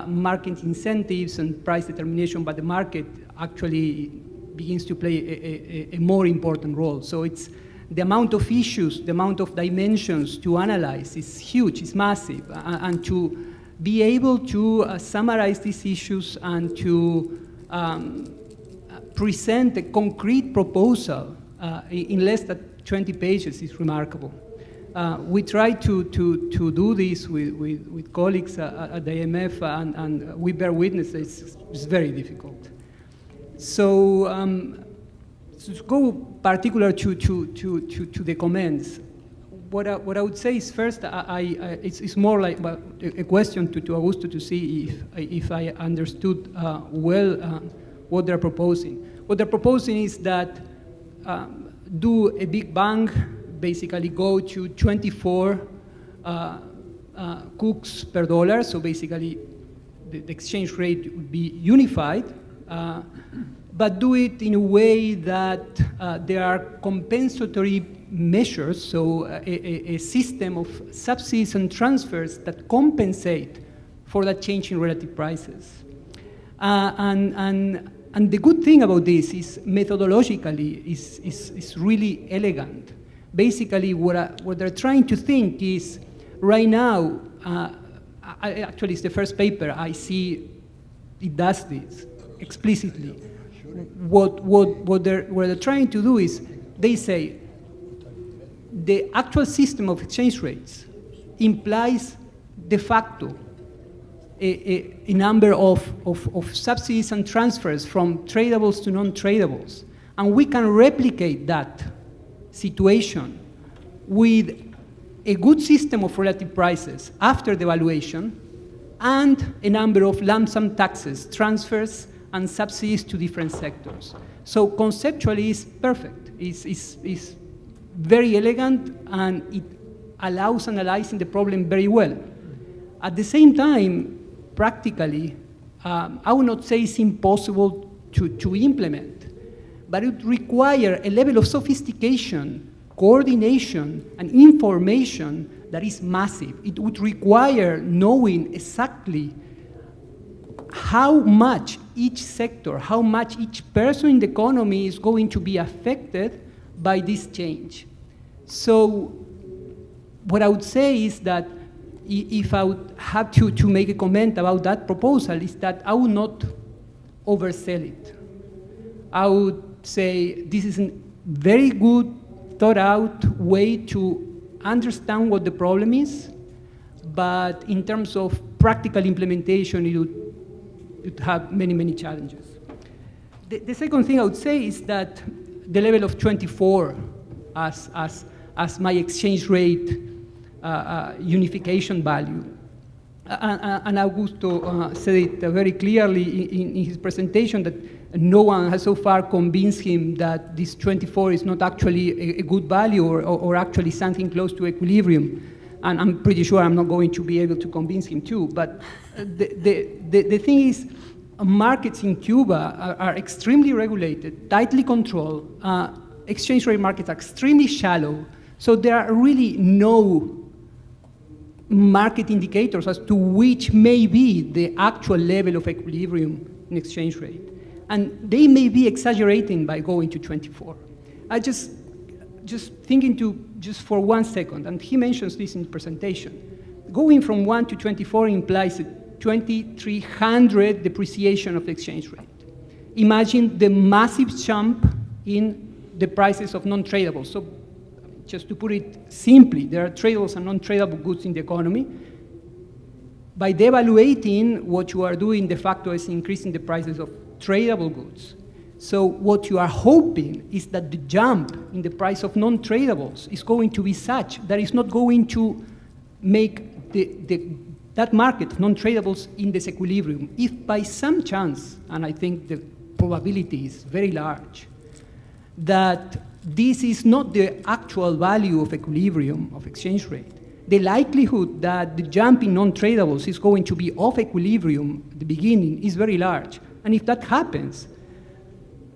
market incentives and price determination by the market actually begins to play a more important role. So it's the amount of issues, the amount of dimensions to analyze is huge, it's massive, and to be able to summarize these issues and to present a concrete proposal in less than 20 pages is remarkable. We try to do this with colleagues at the IMF, and we bear witness it's very difficult. So to go particular to the comments, what I would say is first, it's more like a question to Augusto to see if I understood well what they're proposing. What they're proposing is that do a big bang, basically go to 24 cooks per dollar, so basically the exchange rate would be unified, but do it in a way that there are compensatory measures, so a system of subsidies and transfers that compensate for that change in relative prices. And the good thing about this is methodologically is really elegant. Basically, what they're trying to think is, right now, actually it's the first paper I see it does this explicitly. What they're trying to do is, they say, the actual system of exchange rates implies de facto a number of subsidies and transfers from tradables to non-tradables. And we can replicate that situation with a good system of relative prices after devaluation and a number of lump sum taxes, transfers, and subsidies to different sectors. So conceptually, it's perfect. It's very elegant, and it allows analyzing the problem very well. At the same time, practically, I would not say it's impossible to implement, but it would require a level of sophistication, coordination, and information that is massive. It would require knowing exactly how much each sector, how much each person in the economy is going to be affected by this change. So what I would say is that if I would have to make a comment about that proposal, is that I would not oversell it. I would say this is a very good, thought out way to understand what the problem is, but in terms of practical implementation, it would have many, many challenges. The second thing I would say is that the level of 24 as my exchange rate unification value. And Augusto said it very clearly in his presentation that no one has so far convinced him that this 24 is not actually a good value or actually something close to equilibrium. And I'm pretty sure I'm not going to be able to convince him too. But the thing is, markets in Cuba are extremely regulated, tightly controlled. Exchange rate markets are extremely shallow. So there are really no market indicators as to which may be the actual level of equilibrium in exchange rate. And they may be exaggerating by going to 24. I just thinking just for 1 second, and he mentions this in the presentation, going from 1 to 24 implies a 2,300 depreciation of the exchange rate. Imagine the massive jump in the prices of non-tradables. So just to put it simply, there are tradables and non-tradable goods in the economy. By devaluating, what you are doing de facto is increasing the prices of tradable goods. So what you are hoping is that the jump in the price of non-tradables is going to be such that it's not going to make that market of non-tradables in disequilibrium. If by some chance, and I think the probability is very large, that this is not the actual value of equilibrium of exchange rate, the likelihood that the jump in non-tradables is going to be off equilibrium at the beginning is very large. And if that happens,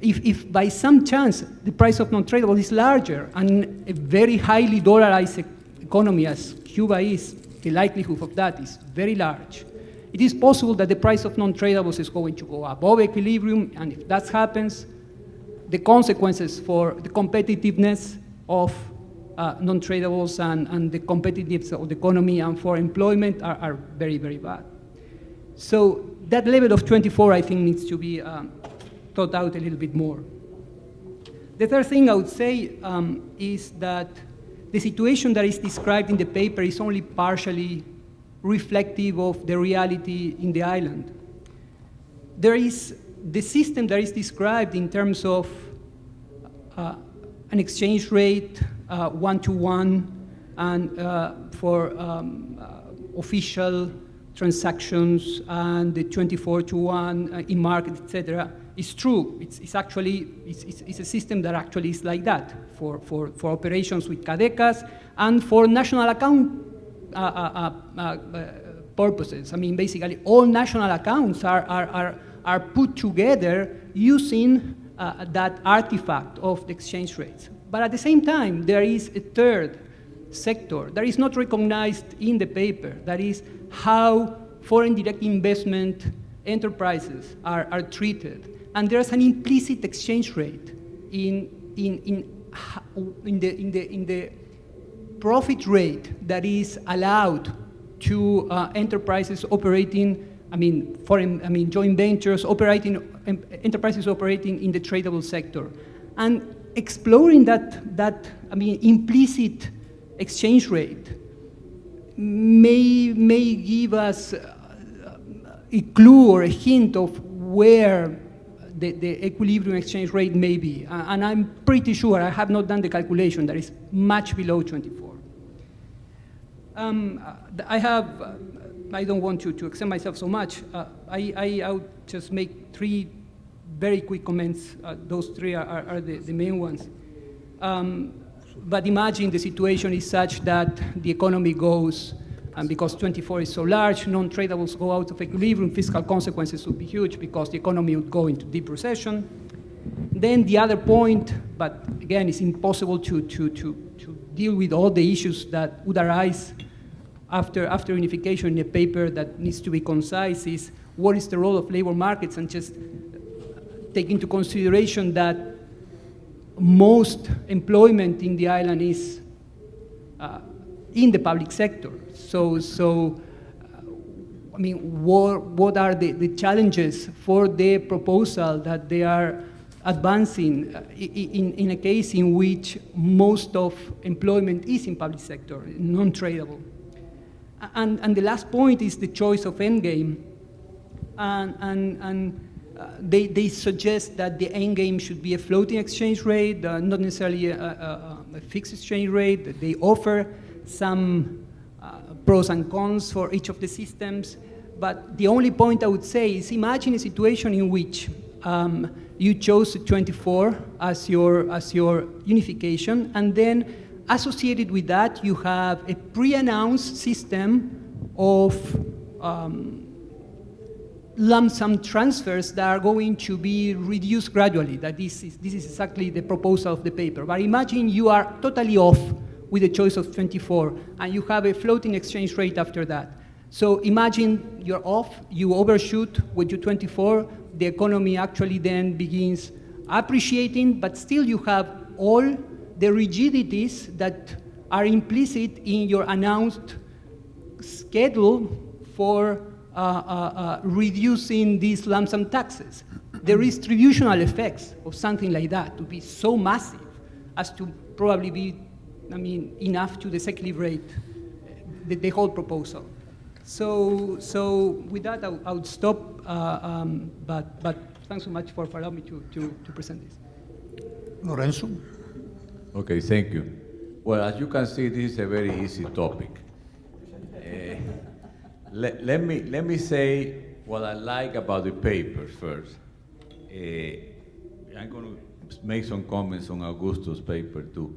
if by some chance the price of non-tradable is larger and a very highly dollarized economy as Cuba is, the likelihood of that is very large. It is possible that the price of non-tradables is going to go above equilibrium, and if that happens, the consequences for the competitiveness of non-tradables and the competitiveness of the economy and for employment are very, very bad. So that level of 24, I think, needs to be thought out a little bit more. The third thing I would say is that the situation that is described in the paper is only partially reflective of the reality in the island. There is the system that is described in terms of an exchange rate 1-to-1 and for official transactions and the 24-to-1 in market, etc. It's true. It's actually a system that actually is like that for operations with cadecas and for national account purposes. I mean, basically, all national accounts are put together using that artifact of the exchange rates. But at the same time, there is a third sector that is not recognized in the paper. That is how foreign direct investment enterprises are treated. And there's an implicit exchange rate in the profit rate that is allowed to enterprises operating, joint ventures enterprises operating in the tradable sector. And exploring that implicit exchange rate may give us a clue or a hint of where the equilibrium exchange rate may be. And I'm pretty sure, I have not done the calculation, that is much below 24. I have I don't want to extend myself so much. I would just make three very quick comments. Those three are the main ones. But imagine the situation is such that the economy goes, and because 24 is so large, non-tradables go out of equilibrium, fiscal consequences would be huge because the economy would go into deep recession. Then the other point, but again, it's impossible to deal with all the issues that would arise after unification in a paper that needs to be concise, is what is the role of labor markets, and just take into consideration that most employment in the island is in the public sector. So I mean, what are the challenges for the proposal that they are advancing in a case in which most of employment is in public sector, non-tradable? And the last point is the choice of endgame. They suggest that the endgame should be a floating exchange rate, not necessarily a fixed exchange rate. They offer some pros and cons for each of the systems. But the only point I would say is, imagine a situation in which you chose 24 as your unification, and then associated with that, you have a pre-announced system of lump sum transfers that are going to be reduced gradually. That this is exactly the proposal of the paper. But imagine you are totally off with the choice of 24, and you have a floating exchange rate after that. So imagine you're off, you overshoot with your 24, the economy actually then begins appreciating, but still you have all the rigidities that are implicit in your announced schedule for reducing these lump sum taxes. The distributional effects of something like that to be so massive as to probably be, enough to disequilibrate the whole proposal. So with that, I would stop, but thanks so much for allowing me to present this. Lorenzo? Okay, thank you. Well, as you can see, this is a very easy topic. Let me say what I like about the paper first. I'm going to make some comments on Augusto's paper too.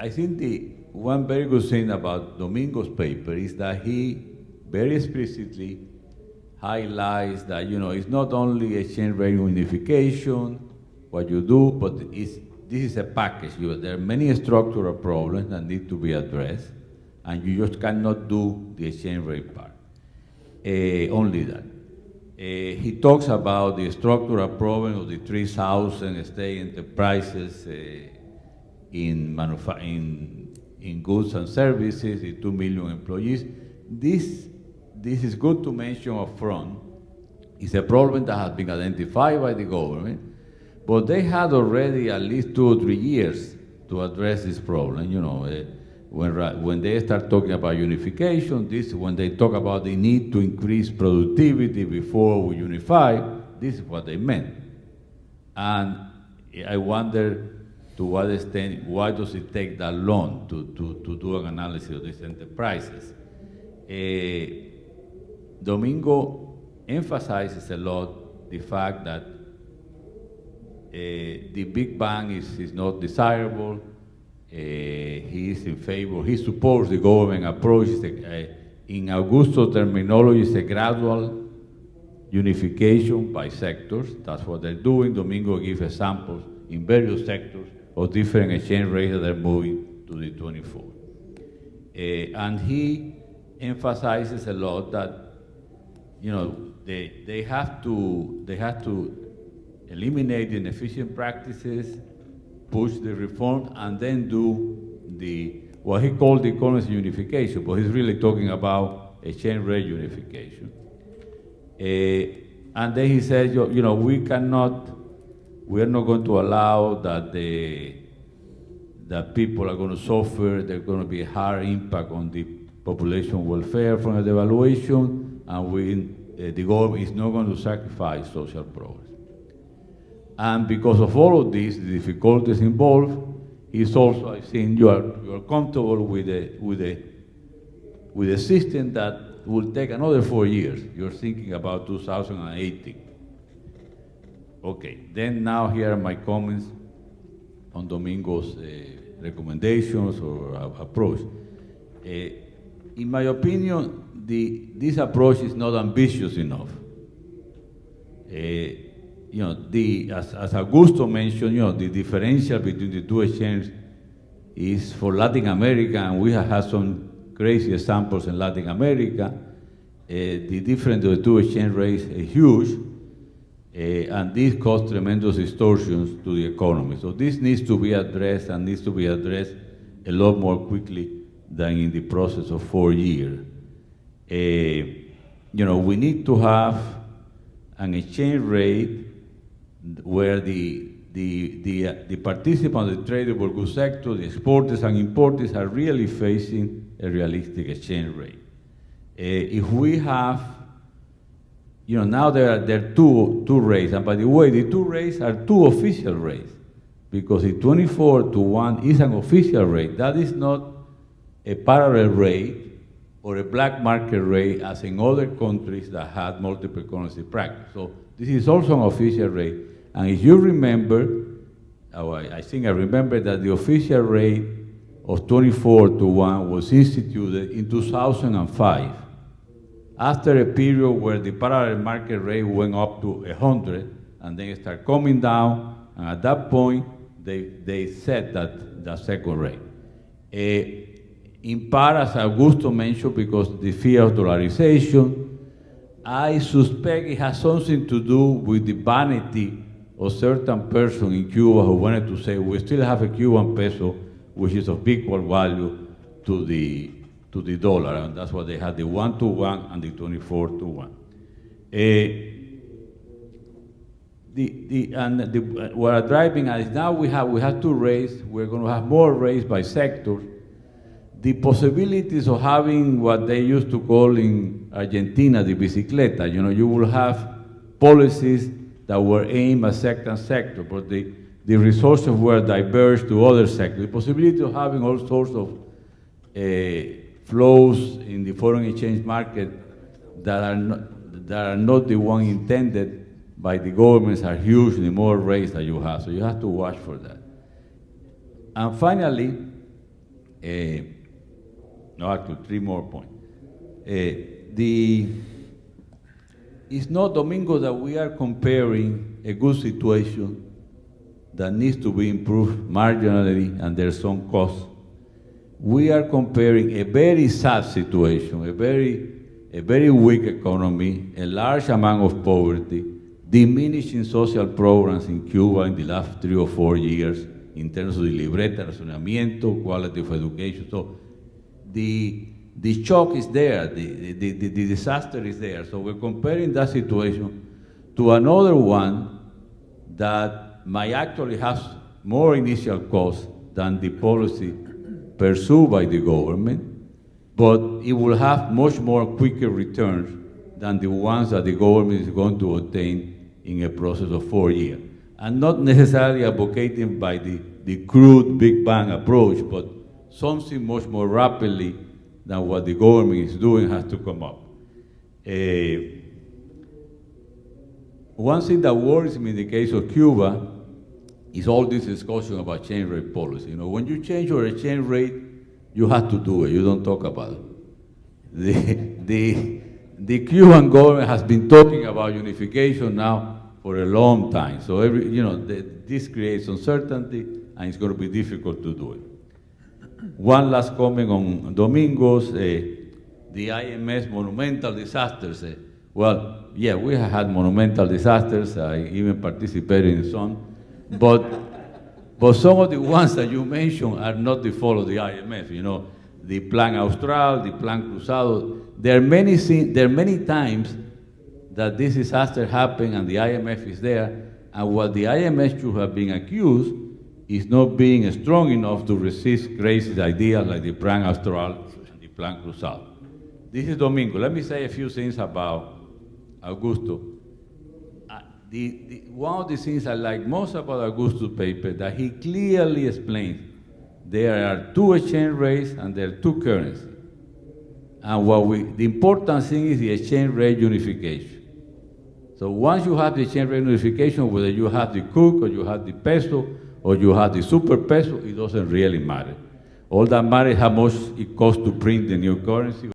I think the one very good thing about Domingo's paper is that he very explicitly highlights that, it's not only exchange rate unification, what you do, but this is a package. There are many structural problems that need to be addressed, and you just cannot do the exchange rate part. Only that. He talks about the structural problem of the 3,000 state enterprises in goods and services, the 2 million employees. This is good to mention up front. It's a problem that has been identified by the government, but they had already at least 2 or 3 years to address this problem. When they start talking about unification, when they talk about the need to increase productivity before we unify, this is what they meant. And I wonder to what extent, why does it take that long to do an analysis of these enterprises? Domingo emphasizes a lot the fact that the big bang is not desirable. He is in favor, he supports the government approach. In Augusto's terminology, it's a gradual unification by sectors. That's what they're doing. Domingo gives examples in various sectors of different exchange rates that are moving to the 24. And he emphasizes a lot that, they have to eliminate the inefficient practices, push the reform, and then do what he called the currency unification, but he's really talking about exchange rate unification. And then he says, we are not going to allow that people are going to suffer. There's going to be a hard impact on the population welfare from the devaluation, and the government is not going to sacrifice social progress. And because of all of these, the difficulties involved, is also, I think, you are comfortable with a system that will take another 4 years. You're thinking about 2018. Okay, then now here are my comments on Domingo's recommendations or approach. In my opinion, this approach is not ambitious enough. As Augusto mentioned, the differential between the two exchanges is for Latin America, and we have had some crazy examples in Latin America. The difference of the two exchange rates is huge, and this causes tremendous distortions to the economy. So this needs to be addressed, and needs to be addressed a lot more quickly than in the process of 4 years. We need to have an exchange rate where the participants, the tradable goods sector, the exporters and importers are really facing a realistic exchange rate. If we have, now there are two rates, and by the way, the two rates are two official rates, because the 24-to-1 is an official rate. That is not a parallel rate or a black market rate as in other countries that had multiple currency practice. So this is also an official rate. And if you remember, I think I remember that the official rate of 24-to-1 was instituted in 2005, after a period where the parallel market rate went up to 100, and then it started coming down, and at that point, they set that second rate. In part, as Augusto mentioned, because the fear of dollarization, I suspect it has something to do with the vanity of certain person in Cuba who wanted to say, we still have a Cuban peso, which is of equal value to the dollar, and that's why they had the 1-to-1 and the 24-to-1. What are driving us now, we have two rates. We're going to have more rates by sectors. The possibilities of having what they used to call in Argentina the bicicleta, you will have policies that were aimed at certain sector, but the resources were diverged to other sectors. The possibility of having all sorts of flows in the foreign exchange market that are not the one intended by the governments are huge, the more rates that you have. So you have to watch for that. And finally, actually 3 more points. It's not, Domingo, that we are comparing a good situation that needs to be improved marginally and there's some cost. We are comparing a very sad situation, a very weak economy, a large amount of poverty, diminishing social programs in Cuba in the last 3 or 4 years in terms of the libreta, razonamiento, quality of education. So the shock is there, the disaster is there. So we're comparing that situation to another one that might actually have more initial cost than the policy pursued by the government, but it will have much more quicker returns than the ones that the government is going to obtain in a process of 4 years. I'm not necessarily advocating by the crude Big Bang approach, but something much more rapidly than what the government is doing has to come up. One thing that worries me in the case of Cuba is all this discussion about exchange rate policy. When you change your exchange rate, you have to do it. You don't talk about it. The Cuban government has been talking about unification now for a long time. So this creates uncertainty, and it's going to be difficult to do it. One last comment on Domingos, the IMS monumental disasters. Well, yeah, we have had monumental disasters. I even participated in some. But some of the ones that you mentioned are not the fault of the IMF. The Plan Austral, the Plan Cruzado. There are many times that this disaster happened and the IMF is there, and what the IMF should have been accused is not being strong enough to resist crazy ideas like the Plan Austral and the Plan Cruzado. This is Domingo. Let me say a few things about Augusto. One of the things I like most about Augusto's paper that he clearly explains there are two exchange rates and there are two currencies. And the important thing is the exchange rate unification. So once you have the exchange rate unification, whether you have the CUC or you have the peso or you have the super peso, it doesn't really matter. All that matters is how much it costs to print the new currency